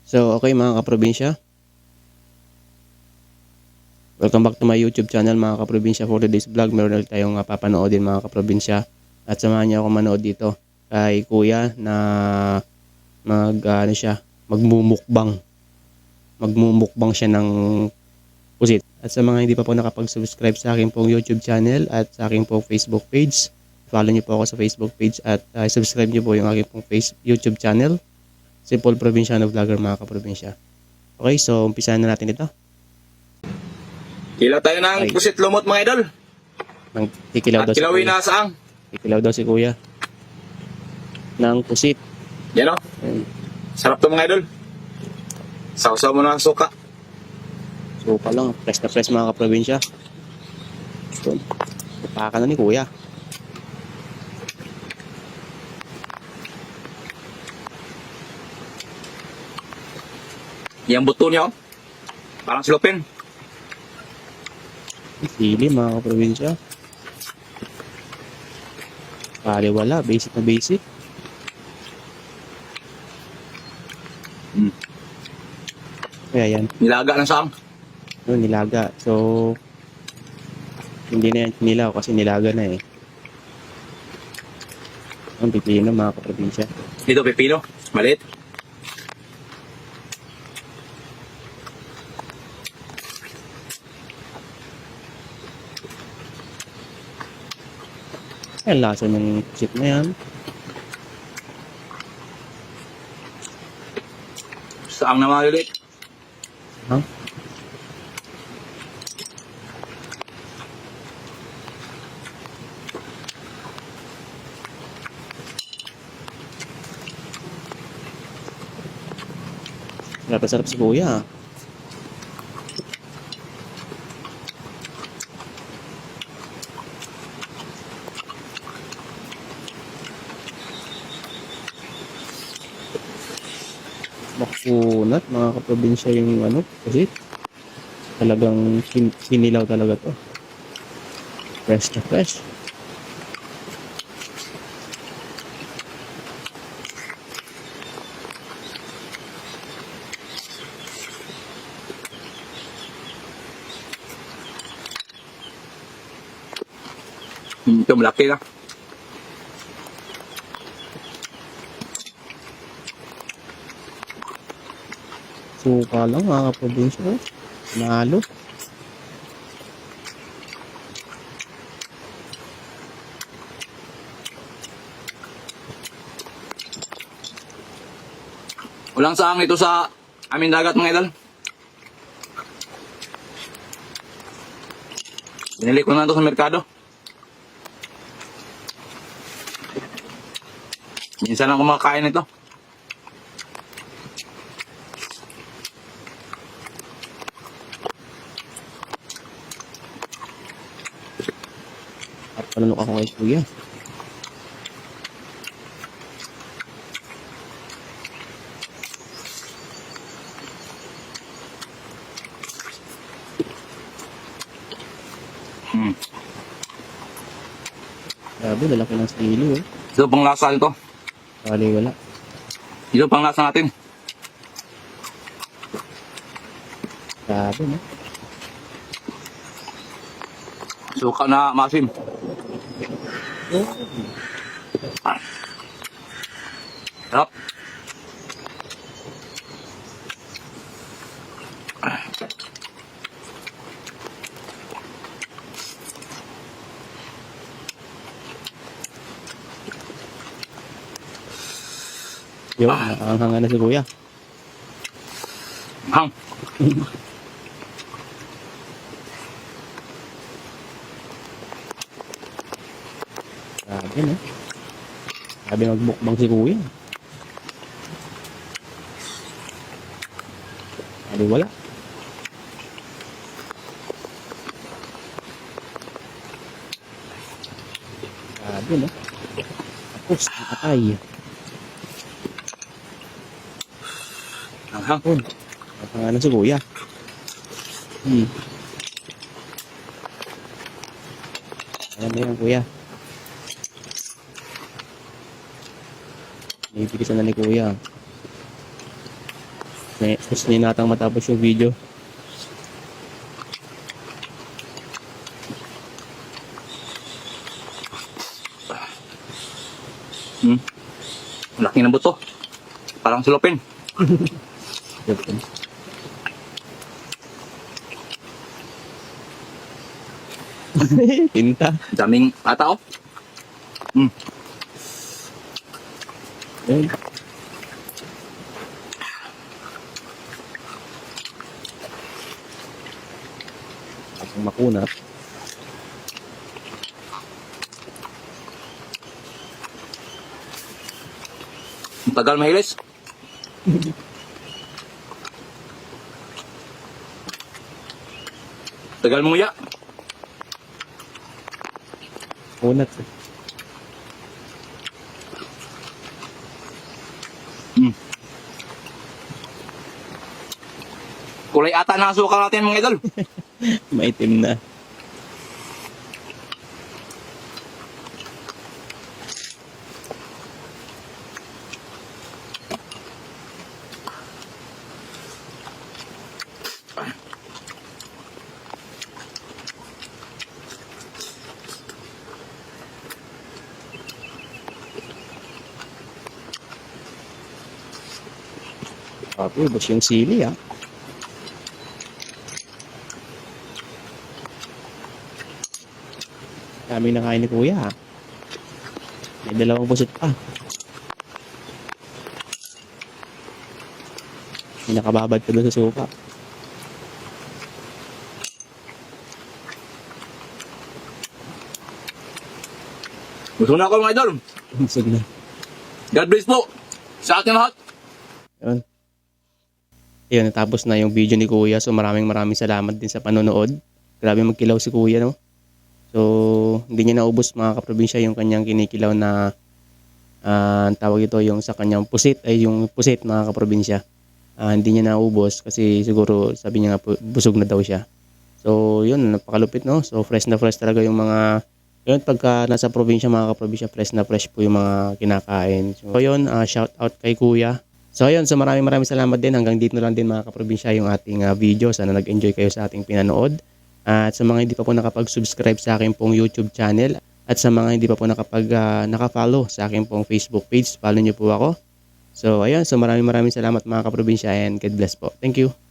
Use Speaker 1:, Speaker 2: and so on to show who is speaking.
Speaker 1: So, okay mga kaprobinsya. Welcome back to my YouTube channel mga kaprobinsya. For today's vlog, meron ulit tayong papanoodin mga kaprobinsya. At samahan niyo ako manood dito kay kuya na magmumukbang. Magmumukbang siya ng pusit. At sa mga hindi pa po nakapag-subscribe sa aking pong YouTube channel at sa aking pong Facebook page, follow niyo po ako sa Facebook page at subscribe niyo po yung aking pong YouTube channel. Simple Provinciano Vlogger mga kaprobinsya. Okay, so umpisahan na natin ito.
Speaker 2: Kilaw tayo ng pusit lumot mga idol.
Speaker 1: Nang kikilaw daw
Speaker 2: At kilawin na saang.
Speaker 1: Kikilaw daw si kuya. Ng pusit.
Speaker 2: Yan o. Sarap to mga idol. Sausaw mo na ang suka.
Speaker 1: Suka lang. Fresh na fresh mga kaprobinsya. So, napaka na ni kuya.
Speaker 2: Yang buto niya o. Parang silupin.
Speaker 1: Sili mga kaprobinsya. Pali wala. Basic na basic. Kaya yan.
Speaker 2: Nilaga ng saang.
Speaker 1: Nilaga. So, hindi na yan nilaw kasi nilaga na eh. Ang pipino mga kaprobinsya.
Speaker 2: Dito pepino. Maliit.
Speaker 1: Ang lasa ng pusit na yan.
Speaker 2: Saang na mga ulit.
Speaker 1: Ha? Sarap na sarap si kuya. Makunat mga kaprobinsya yung ano kasi talagang sinilaw talaga to. Fresh na fresh.
Speaker 2: Ito malaki na.
Speaker 1: Suka lang mga kaprobinsya. Nalo.
Speaker 2: Walang saang ito sa aming dagat mga idol. Binili ko na ito sa merkado. Minsan lang kumakain ito.
Speaker 1: At palunok ako kay kuya. Grabe, lalaki ng sili eh.
Speaker 2: Ito pang lasa nito.
Speaker 1: Pali wala.
Speaker 2: Ito pang lasa natin.
Speaker 1: Grabe no.
Speaker 2: Suka na masim. Sarap.
Speaker 1: Yo, nakaanghanga na si kuya.
Speaker 2: Hang.
Speaker 1: Grabe no. Grabe magbukbang si kuya. Pali wala. Grabe no. Tapos, nakatay.
Speaker 2: Hang.
Speaker 1: Nakaanghanga na si kuya. Alam mo yan kuya. Nabibigisan na ni kuya. Gusto niya natang matapos yung video.
Speaker 2: Laki ng buto. Parang silopin.
Speaker 1: Tinta.
Speaker 2: Daming ata oh.
Speaker 1: Ayun. Ang makunat.
Speaker 2: Ang tagal mahilis. Tagal mong iya.
Speaker 1: Kunat.
Speaker 2: Kulay ata ng asukal natin mga idol.
Speaker 1: Maitim na. Ubos yung sili ah. Dami na kain ni kuya ah. May dalawang pusit pa. May nakababad pa doon sa suka.
Speaker 2: Gusto na ako mga idol.
Speaker 1: Busog na.
Speaker 2: God bless po sa ating lahat.
Speaker 1: Yun. Ayun, natapos na yung video ni kuya. So maraming salamat din sa panonood. Grabe magkilaw si kuya, no? So hindi niya naubos mga kaprobinsya yung kanyang kinikilaw na tawag ito yung sa kanyang pusit ay yung pusit mga kaprobinsya. Hindi niya naubos kasi siguro sabi niya nga busog na daw siya. So yun, napakalupit, no? So fresh na fresh talaga yung mga yun, pagka nasa probinsya mga kaprobinsya, fresh na fresh po yung mga kinakain. So yun, shout out kay kuya. So ayun, so maraming salamat din. Hanggang dito na lang din mga kaprobinsya yung ating video. Sana nag-enjoy kayo sa ating pinanood. At sa mga hindi pa po nakapag-subscribe sa aking pong YouTube channel at sa mga hindi pa po naka-follow sa aking pong Facebook page, follow niyo po ako. So ayun, so maraming salamat mga kaprobinsya and God bless po. Thank you.